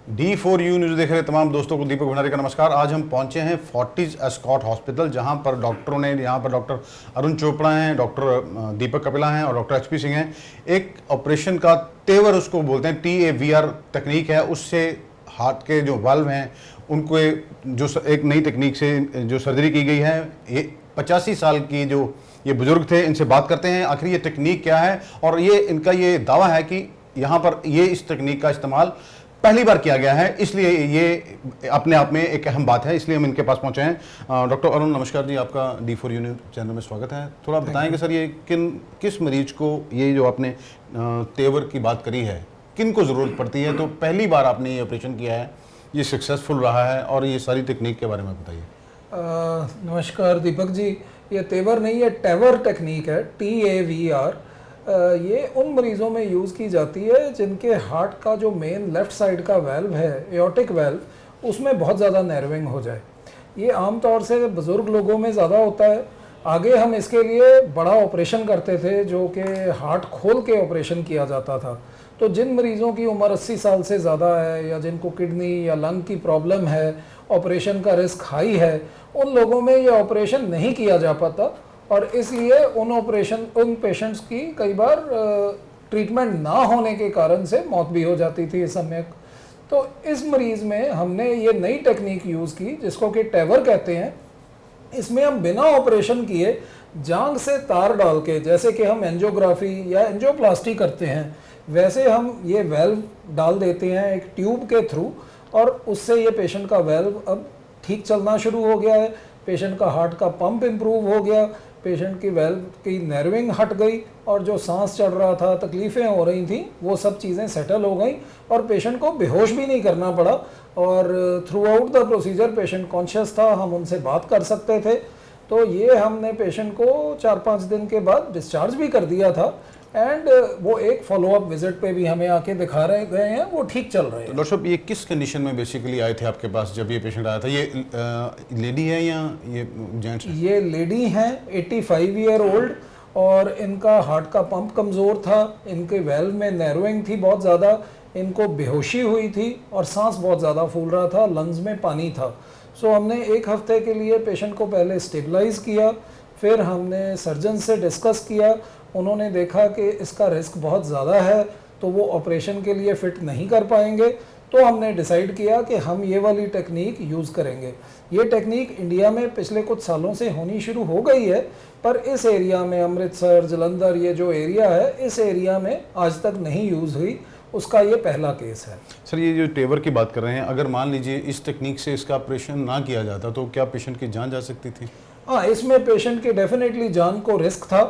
D4U news देख रहे तमाम दोस्तों को दीपक भंडारी का नमस्कार। आज हम पहुंचे हैं फोर्टिस एस्कॉट हॉस्पिटल, जहां पर डॉक्टरों ने, यहाँ पर डॉक्टर अरुण चोपड़ा हैं, डॉक्टर दीपक कपिला हैं और डॉक्टर HP सिंह हैं। एक ऑपरेशन का तेवर उसको बोलते हैं, TAVR तकनीक है, उससे हार्ट के जो वाल्व हैं उनको जो एक नई तकनीक से जो सर्जरी की गई है। ये 85 साल की जो ये बुजुर्ग थे, इनसे बात करते हैं आखिर ये तकनीक क्या है और ये इनका ये दावा है कि यहाँ पर ये इस तकनीक का इस्तेमाल पहली बार किया गया है, इसलिए ये अपने आप में एक अहम बात है, इसलिए हम इनके पास पहुंचे हैं। डॉक्टर अरुण नमस्कार जी, आपका D4U न्यूज़ चैनल में स्वागत है। थोड़ा बताएंगे सर, ये किस मरीज को ये जो आपने तेवर की बात करी है, किन को ज़रूरत पड़ती है? तो पहली बार आपने ये ऑपरेशन किया है, ये सक्सेसफुल रहा है, और ये सारी तकनीक के बारे में बताइए। नमस्कार दीपक जी, ये तेवर नहीं है, टेवर टेक्निक है, TAVR। ये उन मरीज़ों में यूज़ की जाती है जिनके हार्ट का जो मेन लेफ़्ट साइड का वेल्व है, एओर्टिक वेल्व, उसमें बहुत ज़्यादा नैरोइंग हो जाए। ये आम तौर से बुज़ुर्ग लोगों में ज़्यादा होता है। आगे हम इसके लिए बड़ा ऑपरेशन करते थे, जो कि हार्ट खोल के ऑपरेशन किया जाता था। तो जिन मरीज़ों की उम्र 80 साल से ज़्यादा है या जिनको किडनी या लंग की प्रॉब्लम है, ऑपरेशन का रिस्क हाई है, उन लोगों में ये ऑपरेशन नहीं किया जा पाता, और इसलिए उन पेशेंट्स की कई बार ट्रीटमेंट ना होने के कारण से मौत भी हो जाती थी इस समय। तो इस मरीज़ में हमने ये नई टेक्निक यूज़ की जिसको कि टेवर कहते हैं। इसमें हम बिना ऑपरेशन किए जांग से तार डाल के, जैसे कि हम एंजियोग्राफी या एंजियोप्लास्टी करते हैं, वैसे हम ये वेल्व डाल देते हैं एक ट्यूब के थ्रू, और उससे ये पेशेंट का वेल्व अब ठीक चलना शुरू हो गया है। पेशेंट का हार्ट का पंप इम्प्रूव हो गया, पेशेंट की वेल्व की नर्विंग हट गई, और जो सांस चढ़ रहा था, तकलीफ़ें हो रही थी, वो सब चीज़ें सेटल हो गई, और पेशेंट को बेहोश भी नहीं करना पड़ा। और through out the procedure patient conscious था, हम उनसे बात कर सकते थे। तो ये हमने पेशेंट को 4-5 दिन के बाद डिस्चार्ज भी कर दिया था, एंड वो एक फॉलोअप विजिट पे भी हमें आके दिखा रहे गए हैं, वो ठीक चल रहे हैं। तो डॉक्टर साहब, ये किस कंडीशन में बेसिकली आए थे आपके पास जब ये पेशेंट आया था? ये लेडी है या ये जेंट्स है? ये लेडी हैं, 85 ईयर ओल्ड, और इनका हार्ट का पंप कमज़ोर था, इनके वेल्व में नैरोइंग थी बहुत ज़्यादा, इनको बेहोशी हुई थी, और सांस बहुत ज़्यादा फूल रहा था, लंग्स में पानी था। सो हमने 1 हफ्ते के लिए पेशेंट को पहले स्टेबलाइज़ किया, फिर हमने सर्जन से डिस्कस किया। उन्होंने देखा कि इसका रिस्क बहुत ज़्यादा है, तो वो ऑपरेशन के लिए फ़िट नहीं कर पाएंगे। तो हमने डिसाइड किया कि हम ये वाली टेक्निक यूज़ करेंगे। ये टेक्निक इंडिया में पिछले कुछ सालों से होनी शुरू हो गई है, पर इस एरिया में, अमृतसर, जलंधर, ये जो एरिया है, इस एरिया में आज तक नहीं यूज़ हुई। उसका ये पहला केस है। सर, ये जो टेवर की बात कर रहे हैं, अगर मान लीजिए इस टेक्निक से इसका ऑपरेशन ना किया जाता तो क्या पेशेंट की जान जा सकती थी? हाँ, इसमें पेशेंट की डेफिनेटली जान को रिस्क था,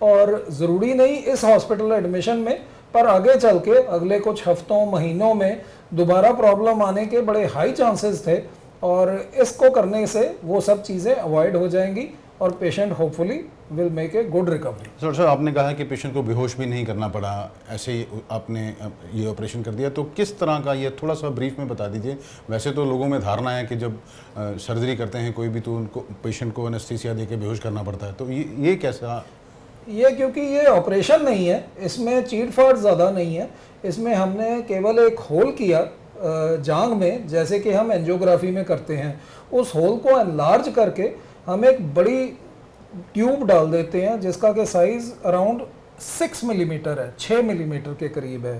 और ज़रूरी नहीं इस हॉस्पिटल एडमिशन में, पर आगे चल के अगले कुछ हफ्तों, महीनों में दोबारा प्रॉब्लम आने के बड़े हाई चांसेस थे, और इसको करने से वो सब चीज़ें अवॉइड हो जाएंगी, और patient hopefully will make a good recovery. Sir, आपने कहा कि पेशेंट को बेहोश भी नहीं करना पड़ा, ऐसे ही आपने ये ऑपरेशन कर दिया, तो किस तरह का, ये थोड़ा सा ब्रीफ में बता दीजिए। वैसे तो लोगों में धारणा है कि जब सर्जरी करते हैं कोई भी, तो उनको पेशेंट को एनेस्थीसिया देके बेहोश करना पड़ता है, तो ये कैसा? ये क्योंकि ये ऑपरेशन नहीं है, इसमें चीट फाड़ ज़्यादा नहीं है। इसमें हमने केवल एक होल किया जांग में, जैसे कि हम एंजियोग्राफी में करते हैं। उस होल को एनलार्ज करके हम एक बड़ी ट्यूब डाल देते हैं, जिसका के साइज़ अराउंड 6 मिलीमीटर है, 6 मिलीमीटर के करीब है।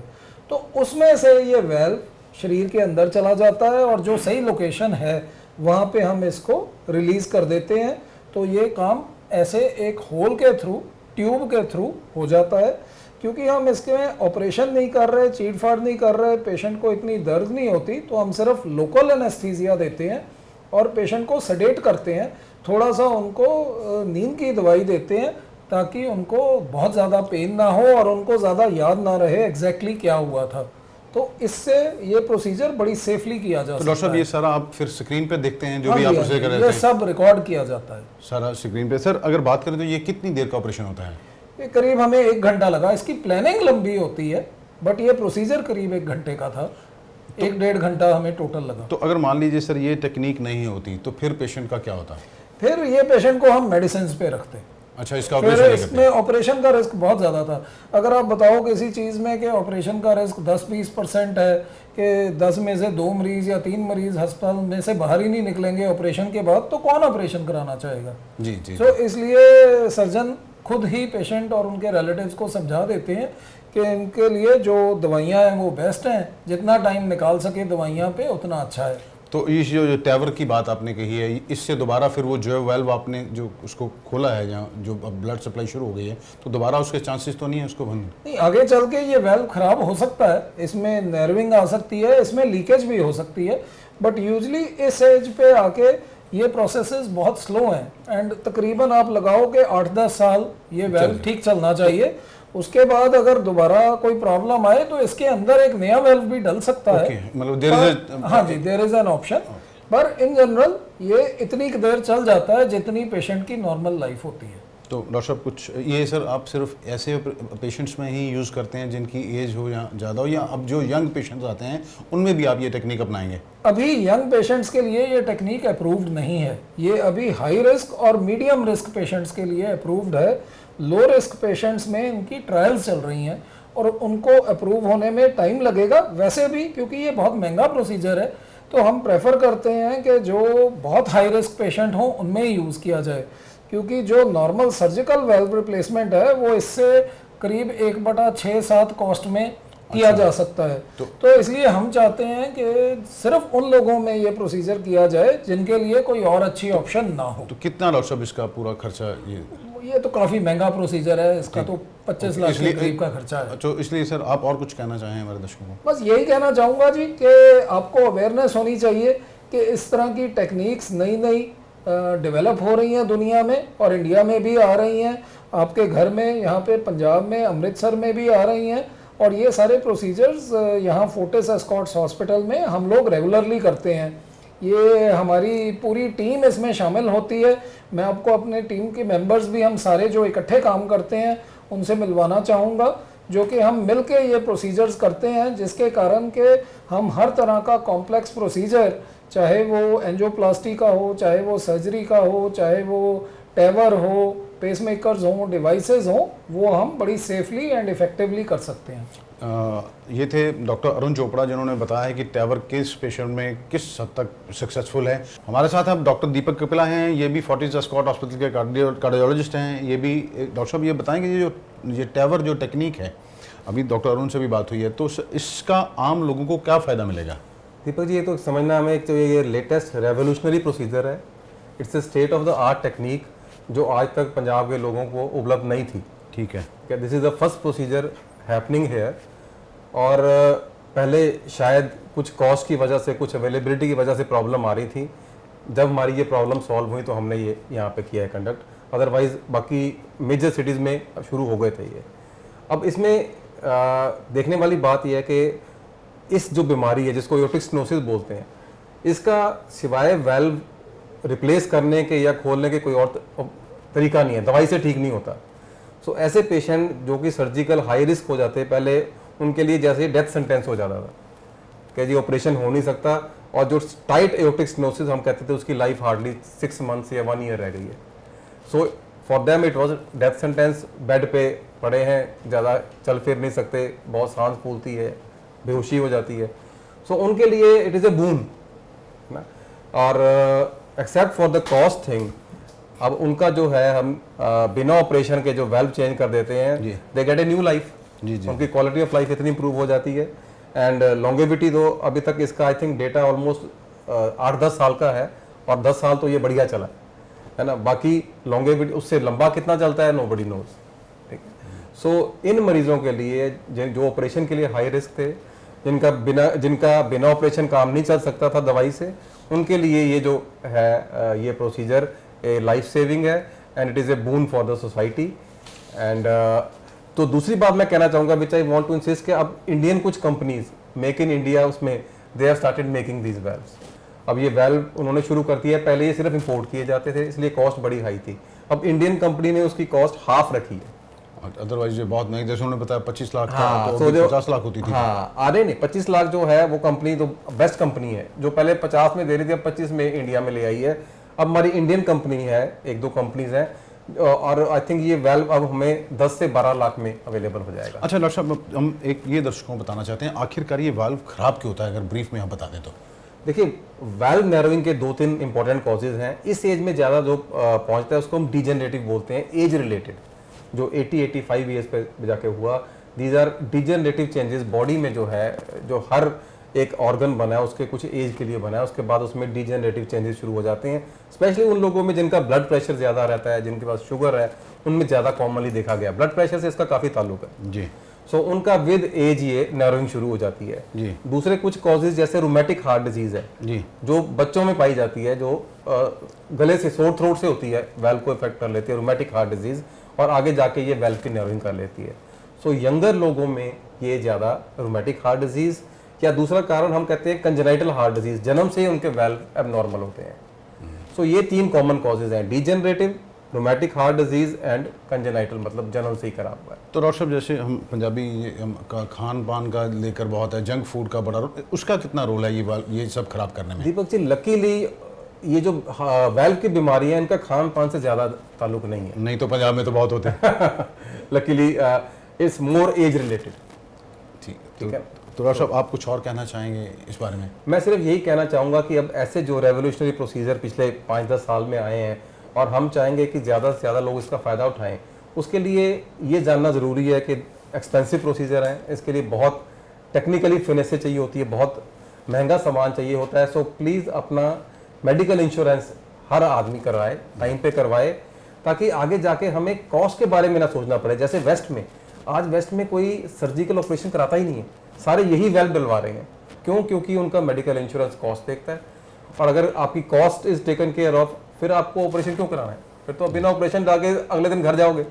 तो उसमें से ये वेल्व शरीर के अंदर चला जाता है, और जो सही लोकेशन है वहाँ पे हम इसको रिलीज़ कर देते हैं। तो ये काम ऐसे एक होल के थ्रू, ट्यूब के थ्रू हो जाता है। क्योंकि हम इसके में ऑपरेशन नहीं कर रहे, चीट फाड़ नहीं कर रहे, पेशेंट को इतनी दर्द नहीं होती, तो हम सिर्फ लोकल एनेस्थीसिया देते हैं और पेशेंट को सेडेट करते हैं, थोड़ा सा उनको नींद की दवाई देते हैं, ताकि उनको बहुत ज़्यादा पेन ना हो और उनको ज़्यादा याद ना रहे एग्जैक्टली क्या हुआ था। तो इससे ये प्रोसीजर बड़ी सेफली किया जा सकता है। डॉक्टर साहब, ये सारा आप फिर स्क्रीन पे देखते हैं, जो भी आप उसे कर रहे थे? ये सब रिकॉर्ड किया जाता है सारा स्क्रीन पे। सर, अगर बात करें तो ये कितनी देर का ऑपरेशन होता है? ये करीब हमें 1 घंटा लगा। इसकी प्लानिंग लंबी होती है, बट ये प्रोसीजर करीब 1 घंटे का था। 1-1.5 घंटा हमें टोटल लगा। तो अगर मान लीजिए सर ये टेक्निक नहीं होती, तो फिर पेशेंट का क्या होता है? फिर ये पेशेंट को हम मेडिसिन पे रखते हैं। अच्छा, इसका फिर ऑपरेशन नहीं इसमें ऑपरेशन का रिस्क बहुत ज़्यादा था। अगर आप बताओ किसी चीज़ में कि ऑपरेशन का रिस्क 10-20% है, कि 10 में से 2 मरीज़ या 3 मरीज़ अस्पताल में से बाहर ही नहीं निकलेंगे ऑपरेशन के बाद, तो कौन ऑपरेशन कराना चाहेगा। जी जी। तो इसलिए सर्जन खुद ही पेशेंट और उनके रिलेटिव्स को समझा देते हैं कि इनके लिए जो दवाइयाँ हैं वो बेस्ट हैं, जितना टाइम निकाल सके दवाइयाँ पे उतना अच्छा है। तो ये जो टैवर की बात आपने कही है, इससे दोबारा फिर वो जो वेल्व आपने जो उसको खोला है जहाँ जो अब ब्लड सप्लाई शुरू हो गई है, तो दोबारा उसके चांसेस तो नहीं है उसको बंद? नहीं, आगे चल के ये वेल्व खराब हो सकता है, इसमें नर्विंग आ सकती है, इसमें लीकेज भी हो सकती है, बट यूजली इस एज पे आके ये प्रोसेसेस बहुत स्लो हैं एंड तकरीबन आप लगाओ कि 8-10 साल ये वेल्व ठीक चलना चाहिए। उसके बाद अगर दोबारा कोई प्रॉब्लम आए तो इसके अंदर एक नया वेल्व भी डल सकता है। मतलब देयर इज हाँ जी, देयर इज एन ऑप्शन, पर इन जनरल ये इतनी देर चल जाता है जितनी पेशेंट की नॉर्मल लाइफ होती है। तो डॉक्टर साहब कुछ ये सर आप सिर्फ ऐसे पेशेंट्स में ही यूज़ करते हैं जिनकी एज हो या ज़्यादा हो, या अब जो यंग पेशेंट्स आते हैं उनमें भी आप ये टेक्निक अपनाएंगे? अभी यंग पेशेंट्स के लिए ये टेक्निक अप्रूव्ड नहीं है, ये अभी हाई रिस्क और मीडियम रिस्क पेशेंट्स के लिए अप्रूव्ड है। लो रिस्क पेशेंट्स में इनकी ट्रायल्स चल रही हैं और उनको अप्रूव होने में टाइम लगेगा वैसे भी, क्योंकि ये बहुत महंगा प्रोसीजर है। तो हम प्रेफर करते हैं कि जो बहुत हाई रिस्क पेशेंट हों उनमें ही यूज़ किया जाए, क्योंकि जो नॉर्मल सर्जिकल वेल्व रिप्लेसमेंट है वो इससे करीब 1/6-7 कॉस्ट में किया जा सकता है। तो इसलिए हम चाहते हैं कि सिर्फ उन लोगों में ये प्रोसीजर किया जाए जिनके लिए कोई और अच्छी ऑप्शन ना हो। तो कितना डॉक्टर साहब इसका पूरा खर्चा ये तो काफ़ी महंगा प्रोसीजर है, इसका तो 25 लाख के करीब का खर्चा है। तो इसलिए सर आप और कुछ कहना चाहें हमारे दर्शकों को? बस यही कहना चाहूँगा जी कि आपको अवेयरनेस होनी चाहिए कि इस तरह की टेक्निक्स नई नई डेवलप हो रही हैं दुनिया में और इंडिया में भी आ रही हैं। आपके घर में यहाँ पे पंजाब में अमृतसर में भी आ रही हैं और ये सारे प्रोसीजर्स यहाँ फोर्टिस एस्कॉट्स हॉस्पिटल में हम लोग रेगुलरली करते हैं। ये हमारी पूरी टीम इसमें शामिल होती है। मैं आपको अपने टीम के मेंबर्स भी हम सारे जो इकट्ठे काम करते हैं उनसे मिलवाना चाहूँगा, जो कि हम मिल के ये प्रोसीजर्स करते हैं, जिसके कारण के हम हर तरह का कॉम्प्लेक्स प्रोसीजर, चाहे वो एंजियोप्लास्टी का हो, चाहे वो सर्जरी का हो, चाहे वो टेवर हो, पेसमेकर्स हों, डिवाइसेस हों, वो हम बड़ी सेफली एंड इफेक्टिवली कर सकते हैं। ये थे डॉक्टर अरुण चोपड़ा जिन्होंने बताया है कि टैवर किस पेशेंट में किस हद तक सक्सेसफुल है। हमारे साथ अब डॉक्टर दीपक कपिला हैं, ये भी फोर्टिस एस्कॉट हॉस्पिटल के कार्डियोलॉजिस्ट हैं। ये भी डॉक्टर साहब ये बताएंगे ये टैवर जो टेक्निक है, अभी डॉक्टर अरुण से भी बात हुई है, तो इसका आम लोगों को क्या फ़ायदा मिलेगा? दीपक जी, ये तो समझना हमें एक तो ये लेटेस्ट रेवोल्यूशनरी प्रोसीजर है। It's a state of the art technique जो आज तक पंजाब के लोगों को उपलब्ध नहीं थी। ठीक है, this is the first procedure happening here. और पहले शायद कुछ कॉस्ट की वजह से, कुछ अवेलेबिलिटी की वजह से प्रॉब्लम आ रही थी। जब हमारी ये प्रॉब्लम सॉल्व हुई तो हमने ये यहाँ पे किया है कंडक्ट, अदरवाइज बाकी मेजर सिटीज़ में शुरू हो गए थे ये। अब इसमें देखने वाली बात यह है कि इस जो बीमारी है जिसको एओर्टिक स्टेनोसिस बोलते हैं, इसका सिवाय वेल्व रिप्लेस करने के या खोलने के कोई और तरीका नहीं है, दवाई से ठीक नहीं होता। सो ऐसे पेशेंट जो कि सर्जिकल हाई रिस्क हो जाते, पहले उनके लिए जैसे डेथ सेंटेंस हो जाता था कि जी ऑपरेशन हो नहीं सकता, और जो टाइट एओर्टिक स्टेनोसिस हम कहते थे उसकी लाइफ हार्डली 6 मंथ्स या 1 ईयर रह गई है। So for them it was death sentence. Bed पे पड़े हैं, ज़्यादा चल फिर नहीं सकते, बहुत सांस फूलती है, बेहोशी हो जाती है। सो उनके लिए इट इज़ ए बून ना। और except for the cost thing, अब उनका जो है हम बिना ऑपरेशन के जो वेल्व चेंज कर देते हैं, they get a new life. उनकी क्वालिटी ऑफ लाइफ इतनी इंप्रूव हो जाती है। एंड लॉन्गेविटी तो अभी तक इसका आई थिंक डेटा ऑलमोस्ट 8-10 साल का है, और 10 साल तो ये बढ़िया चला है ना। बाकी लॉन्गेविटी उससे लंबा कितना चलता है नोबडी नोज। ठीक है। सो इन मरीजों के लिए जो ऑपरेशन के लिए हाई रिस्क थे, जिनका बिना ऑपरेशन काम नहीं चल सकता था दवाई से, उनके लिए ये जो है ये प्रोसीजर लाइफ सेविंग है and it is a boon for the society. And तो दूसरी बात मैं कहना चाहूँगा विच आई वांट टू इंसिस्ट कि अब इंडियन कुछ कंपनीज मेक इन इंडिया, उसमें they have started making these valves. अब ये वेल्व उन्होंने शुरू कर दिया है, पहले ये सिर्फ इंपोर्ट किए जाते थे, इसलिए कॉस्ट बड़ी हाई थी। अब इंडियन कंपनी ने उसकी कॉस्ट हाफ रखी है। अदरवाइज ये बहुत महंगी, जैसे उन्होंने बताया 25 लाख हाँ, तो 50 लाख होती थी। हाँ, अरे नहीं, 25 लाख जो है वो कंपनी तो बेस्ट कंपनी है, जो पहले 50 में दे रही थी, अब 25 में इंडिया में ले आई है। अब हमारी इंडियन कंपनी है, 1-2 कंपनीज हैं और आई थिंक ये वेल्व अब हमें 10 से 12 लाख में अवेलेबल हो जाएगा। अच्छा डॉक्टर साहब, हम एक ये दर्शकों को बताना चाहते हैं, आखिरकार ये वाल्व खराब क्यों होता है, अगर ब्रीफ में हम बता दें तो। देखिए, वेल्व नैरोइंग के 2-3 इंपॉर्टेंट कॉजेज हैं। इस एज में ज़्यादा जो पहुंचता है उसको हम डिजेनरेटिव बोलते हैं, एज रिलेटेड, जो 80-85 ईयर्स पे जाके हुआ। These are degenerative changes body में, जो है, जो हर एक ऑर्गन बना है उसके कुछ एज के लिए बना है, उसके बाद उसमें डिजेनरेटिव चेंजेस शुरू हो जाते हैं। स्पेशली उन लोगों में जिनका ब्लड प्रेशर ज़्यादा रहता है, जिनके पास शुगर है, उनमें ज़्यादा कॉमनली देखा गया। ब्लड प्रेशर से इसका काफ़ी ताल्लुक है जी। सो उनका विद एज ये नैरोइंग शुरू हो जाती है जी। दूसरे कुछ कॉजेज जैसे रूमेटिक हार्ट डिजीज है जी, जो बच्चों में पाई जाती है, जो गले से, सोर थ्रोट से होती है, वेल्व को इफेक्ट कर लेती है रूमेटिक हार्ट डिजीज, और आगे जाके ये वेल्व की नैरोइंग कर लेती है। सो यंगर लोगों में ये ज़्यादा रूमेटिक हार्ट डिजीज, या दूसरा कारण हम कहते हैं कंजेनाइटल हार्ट डिजीज, जन्म से ही उनके वेल्व एबनॉर्मल होते हैं। सो ये 3 कॉमन कॉजेज हैं, degenerative, rheumatic heart disease and congenital, मतलब जन्म से ही खराब हुआ है। तो डॉक्टर साहब, जैसे हम पंजाबी का खान पान का लेकर बहुत है, जंक फूड का बड़ा रोल, उसका कितना रोल है ये सब खराब करने में? दीपक जी, लकीली ये जो वेल्व की बीमारी है, इनका खान पान से ज़्यादा ताल्लुक नहीं है। नहीं तो पंजाब में तो बहुत होते हैं। Luckily it's more age related. ठीक है। तो डॉक्टर साहब, आप कुछ और कहना चाहेंगे इस बारे में? मैं सिर्फ यही कहना चाहूँगा कि अब ऐसे जो रेवोल्यूशनरी प्रोसीजर पिछले 5-10 साल में आए हैं, और हम चाहेंगे कि ज़्यादा से ज़्यादा लोग इसका फ़ायदा उठाएं, उसके लिए ये जानना ज़रूरी है कि एक्सपेंसिव प्रोसीजर है, इसके लिए बहुत टेक्निकली फिनिशें चाहिए होती है, बहुत महंगा सामान चाहिए होता है। सो प्लीज़ अपना मेडिकल इंश्योरेंस हर आदमी करवाए, टाइम पे करवाए, ताकि आगे जाके हमें कॉस्ट के बारे में ना सोचना पड़े। जैसे वेस्ट में, आज वेस्ट में कोई सर्जिकल ऑपरेशन कराता ही नहीं है, सारे यही वेल्व डलवा रहे हैं। क्यों? क्योंकि उनका मेडिकल इंश्योरेंस कॉस्ट देखता है, और अगर आपकी cost is taken care of, फिर आपको ऑपरेशन क्यों कराना है? फिर तो बिना ऑपरेशन डाके अगले दिन घर जाओगे।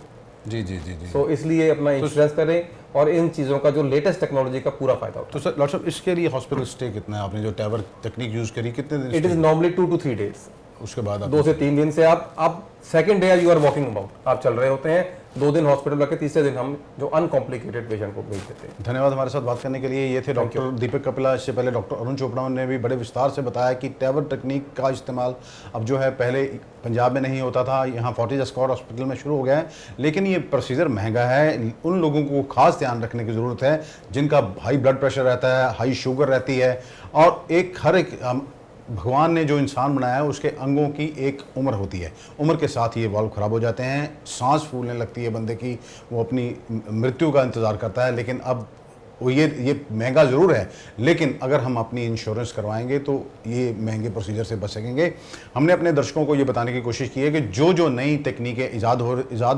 जी जी जी जी। तो इसलिए अपना इंश्योरेंस करें और इन चीज़ों का जो लेटेस्ट टेक्नोलॉजी का पूरा फायदा होता तो सर डॉक्टर साहब, इसके लिए हॉस्पिटल स्टे कितना है? आपने जो टैवर तकनीक यूज़ करी, कितने दिन है। It is normally 2 to 3 days। उसके बाद 2 से 3 दिन से आप second day you are walking about, आप चल रहे होते हैं। 2 दिन हॉस्पिटल रखे, तीसरे दिन हम जो अनकॉम्प्लिकेटेड पेशेंट को भेज देते हैं। धन्यवाद हमारे साथ बात करने के लिए। ये थे डॉक्टर दीपक कपिला। इससे पहले डॉक्टर अरुण चोपड़ा ने भी बड़े विस्तार से बताया कि टैवर तकनीक का इस्तेमाल अब जो है पहले पंजाब में नहीं होता था, यहाँ फोर्टिस एस्कॉर्ट हॉस्पिटल में शुरू हो गया है। लेकिन ये प्रोसीजर महंगा है, उन लोगों को खास ध्यान रखने की ज़रूरत है जिनका हाई ब्लड प्रेशर रहता है, हाई शुगर रहती है, और हर एक भगवान ने जो इंसान बनाया है उसके अंगों की एक उम्र होती है। उम्र के साथ ये वाल्व ख़राब हो जाते हैं, सांस फूलने लगती है बंदे की, वो अपनी मृत्यु का इंतज़ार करता है। लेकिन अब वो ये महंगा ज़रूर है, लेकिन अगर हम अपनी इंश्योरेंस करवाएंगे तो ये महंगे प्रोसीजर से बच सकेंगे। हमने अपने दर्शकों को ये बताने की कोशिश की है कि जो नई तकनीकें ईजाद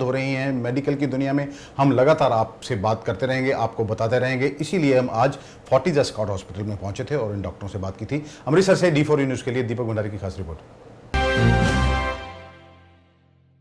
हो रही हैं मेडिकल की दुनिया में, हम लगातार आपसे बात करते रहेंगे, आपको बताते रहेंगे। इसीलिए हम आज फोर्टिस एस्कॉर्ट हॉस्पिटल में पहुंचे थे और इन डॉक्टरों से बात की थी। अमृतसर से D4U न्यूज़ के लिए दीपक भंडारी की खास रिपोर्ट।